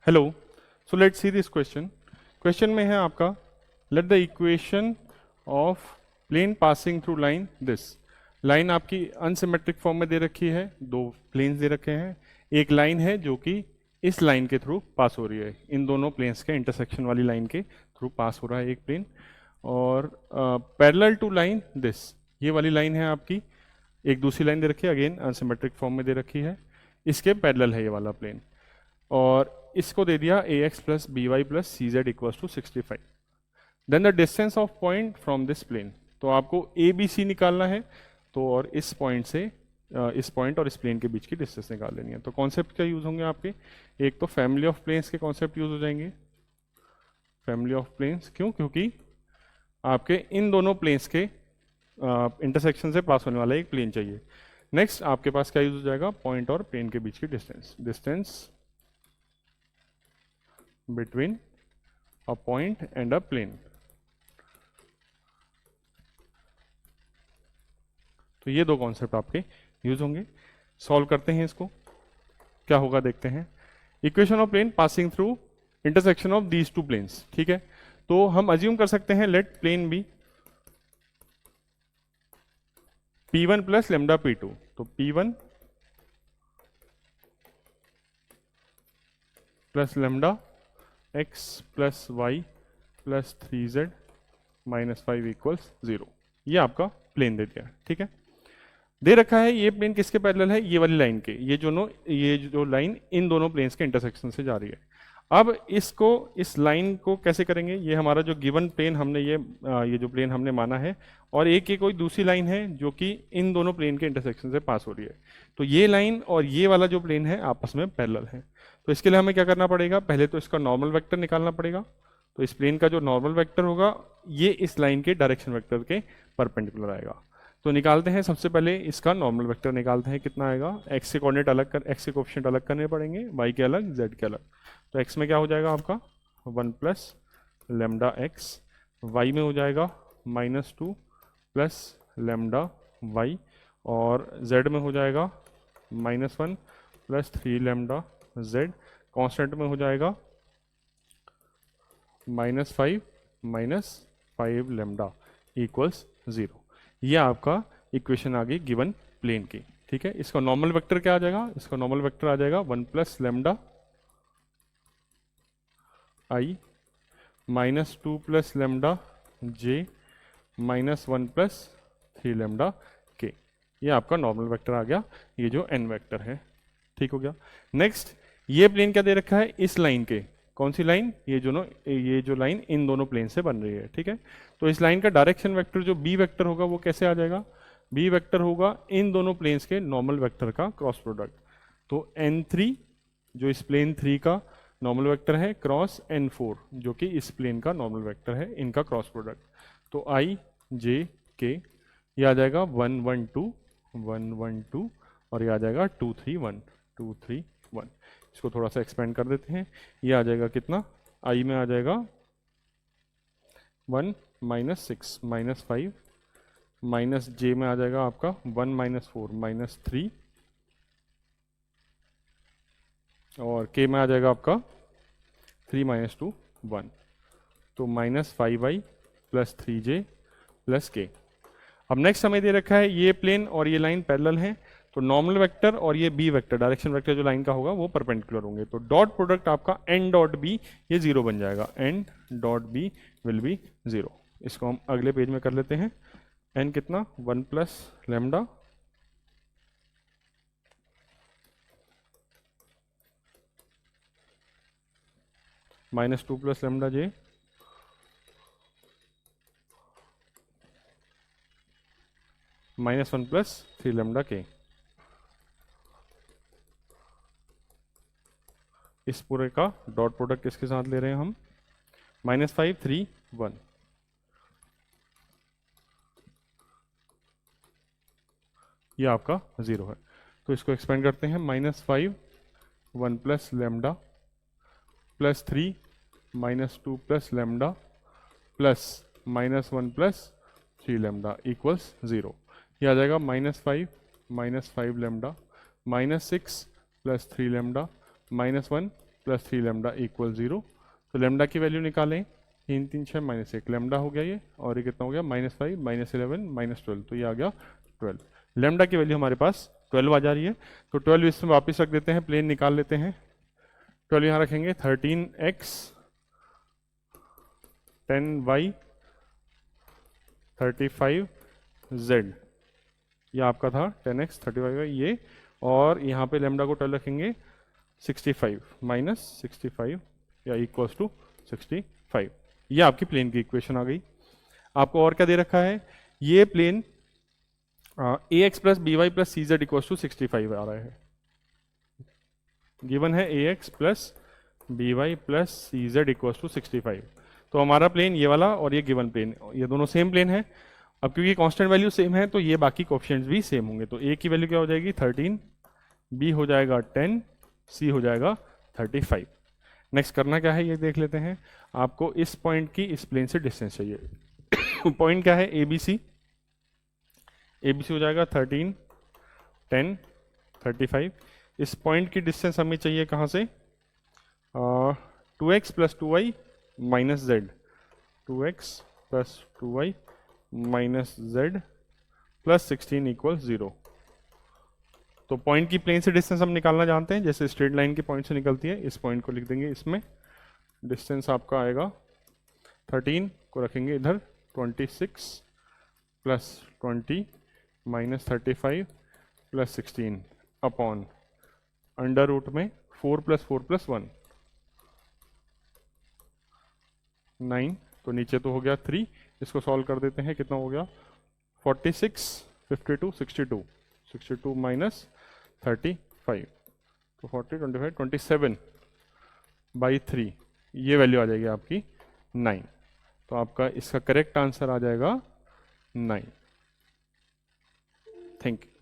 Hello, so let's see this question. Question में है आपका let the equation of plane passing through line this. Line आपकी unsymmetric form में दे रखी है, दो प्लेन्स दे रखे हैं, एक लाइन है जो कि इस लाइन के थ्रू पास हो रही है, इन दोनों प्लेन्स के इंटरसेक्शन वाली लाइन के थ्रू पास हो रहा है एक प्लेन, और पैरेलल टू लाइन दिस, ये वाली लाइन है आपकी, एक दूसरी लाइन दे रखी है, अगेन अनसिमेट्रिक फॉर्म में दे रखी है, इसके पैरेलल है ये वाला प्लेन, और इसको दे दिया A X plus B Y plus C Z equals to 65। Then the distance of point from this plane, तो आपको ए बी सी निकालना है, तो और इस पॉइंट से इस पॉइंट और इस प्लेन के बीच की डिस्टेंस निकाल लेनी है। तो कॉन्सेप्ट क्या यूज होंगे आपके, एक तो फैमिली ऑफ प्लेन्स के कॉन्सेप्ट यूज हो जाएंगे, फैमिली ऑफ प्लेन्स, क्यों, क्योंकि आपके इन दोनों प्लेन्स के इंटरसेक्शन से पास होने वाला एक प्लेन चाहिए। नेक्स्ट आपके पास क्या यूज हो जाएगा, पॉइंट और प्लेन के बीच की distance, distance between a point and a plane। तो ये दो कॉन्सेप्ट आपके यूज होंगे। सॉल्व करते हैं इसको, क्या होगा देखते हैं। Equation of plane passing through intersection of these two planes, ठीक है। तो हम अज्यूम कर सकते हैं let plane be P1 plus lambda P2, तो P1 plus lambda x plus Y plus 3z minus 5 equals 0। ये आपका प्लेन दे दिया, ठीक है। दे रखा है ये प्लेन किसके पैरेलल है, ये वाली लाइन के, ये जो लाइन इन दोनों प्लेन्स के इंटरसेक्शन से जा रही है। अब इसको, इस लाइन को कैसे करेंगे, ये हमारा जो गिवन प्लेन हमने ये जो प्लेन हमने माना है, और एक ये कोई दूसरी लाइन है जो कि इन दोनों प्लेन के इंटरसेक्शन से पास हो रही है। तो ये लाइन और ये वाला जो प्लेन है आपस में पैरेलल है। तो इसके लिए हमें क्या करना पड़ेगा, पहले तो इसका नॉर्मल वेक्टर निकालना पड़ेगा। तो इस प्लेन का जो नॉर्मल वेक्टर होगा ये इस लाइन के डायरेक्शन वेक्टर के परपेंडिकुलर आएगा। तो निकालते हैं, सबसे पहले इसका नॉर्मल वेक्टर निकालते हैं, कितना आएगा, एक्स के कोऑर्डिनेट अलग कर, एक्स के कोएफिशिएंट अलग करने पड़ेंगे, वाई के अलग, जेड के अलग। तो एक्स में क्या हो जाएगा आपका 1 प्लस लेमडा एक्स, वाई में हो जाएगा -2 प्लस लेमडा वाई, और जेड में हो जाएगा -1 प्लस 3 लेमडा जेड, कांस्टेंट में हो जाएगा -5 लेमडा इक्वल्स 0। ये आपका इक्वेशन आ गई गिवन प्लेन की, ठीक है। इसका नॉर्मल वेक्टर क्या आ जाएगा, इसका नॉर्मल वेक्टर आ जाएगा 1 plus lambda I -2 plus lambda J -1 plus 3 lambda के। ये आपका नॉर्मल वेक्टर आ गया, ये जो एन वेक्टर है, ठीक हो गया। नेक्स्ट ये प्लेन क्या दे रखा है, इस लाइन के, कौन सी लाइन, ये जो लाइन इन दोनों प्लेन से बन रही है, ठीक है। तो इस लाइन का डायरेक्शन वेक्टर जो बी वेक्टर होगा वो कैसे आ जाएगा, बी वेक्टर होगा इन दोनों प्लेन्स के नॉर्मल वेक्टर का क्रॉस प्रोडक्ट। तो n3 जो इस प्लेन 3 का नॉर्मल वेक्टर है क्रॉस n4 जो कि इस प्लेन का नॉर्मल वेक्टर है, इनका क्रॉस प्रोडक्ट। तो आई जे के ये आ जाएगा 1 1 2 1 1 2, और ये आ जाएगा 2 3 1 2 3 1। इसको थोड़ा सा एक्सपेंड कर देते हैं, ये आ जाएगा कितना, आई में आ जाएगा 1 -6 -5, माइनस जे में आ जाएगा आपका 1 -4 -3, और के में आ जाएगा आपका 3 -2 1। तो -5i प्लस 3j प्लस के। अब नेक्स्ट हमें दे रखा है ये प्लेन और ये लाइन पैरेलल हैं, तो नॉर्मल वेक्टर और ये बी वेक्टर, डायरेक्शन वेक्टर जो लाइन का होगा वो परपेंडिकुलर होंगे। तो डॉट प्रोडक्ट आपका एन डॉट बी ये 0 बन जाएगा, N dot B will be 0। इसको हम अगले पेज में कर लेते हैं। एन कितना, 1 प्लस लेमडा -2 प्लस लेमडा जे -1 प्लस 3 लेमडा के। इस पूरे का डॉट प्रोडक्ट किसके साथ ले रहे हैं हम, -5 3 1। ये आपका 0 है, तो इसको एक्सपेंड करते हैं, -5 1 plus lambda plus 3 -2 plus lambda plus -1 plus 3 lambda equals 0। ये आ जाएगा -5 lambda -6 plus 3 lambda -1 plus 3 lambda equal 0। तो लेमडा की वैल्यू निकालें, 3 3 6 माइनस 1 लेमडा हो गया ये, और ये कितना हो गया -5 -11 -12, तो ये आ गया 12। लेमडा की वैल्यू हमारे पास 12 आ जा रही है। तो 12 इसमें वापस रख देते हैं, प्लेन निकाल लेते हैं। 12 यहाँ रखेंगे, 13x 10y 35z, ये आपका था 10x 35y ये, और यहाँ पे लेमडा को 12 रखेंगे 65 -65 या इक्वल्स टू 65। ये आपकी प्लेन की इक्वेशन आ गई। आपको और क्या दे रखा है, ये plane ax plus B Y plus C Z equals to 65 आ रहा है। गिवन है ax plus B Y plus C Z equals to 65। तो हमारा प्लेन ये वाला और ये गिवन प्लेन, ये दोनों सेम प्लेन है। अब क्योंकि कांस्टेंट वैल्यू सेम है तो ये बाकी कोएफिशिएंट्स भी सेम होंगे। तो a की वैल्यू क्या हो जाएगी 13, b हो जाएगा 10, c हो जाएगा 35। नेक्स्ट करना क्या है ये देख लेते हैं। आपको इस पॉइंट की इस प्लेन से डिस्टेंस चाहिए। पॉइंट क्या है ABC, ABC हो जाएगा 13 10 35। इस पॉइंट की डिस्टेंस हमें चाहिए कहाँ से, 2x plus 2y minus Z, 2x plus 2y minus Z plus 16 equal 0। तो पॉइंट की प्लेन से डिस्टेंस हम निकालना जानते हैं, जैसे स्ट्रेट लाइन के पॉइंट से निकलती है। इस पॉइंट को लिख देंगे, इसमें डिस्टेंस आपका आएगा 13 को रखेंगे इधर, 26 plus 20 minus 35 plus 16 upon under root में 4 प्लस 4 प्लस 1 9, तो नीचे तो हो गया 3। इसको सॉल्व कर देते हैं, कितना हो गया 46 52 62, 62 माइनस 35, तो 40 25 27 बाई 3, ये वैल्यू आ जाएगी आपकी 9। तो आपका इसका करेक्ट आंसर आ जाएगा 9। Thank you.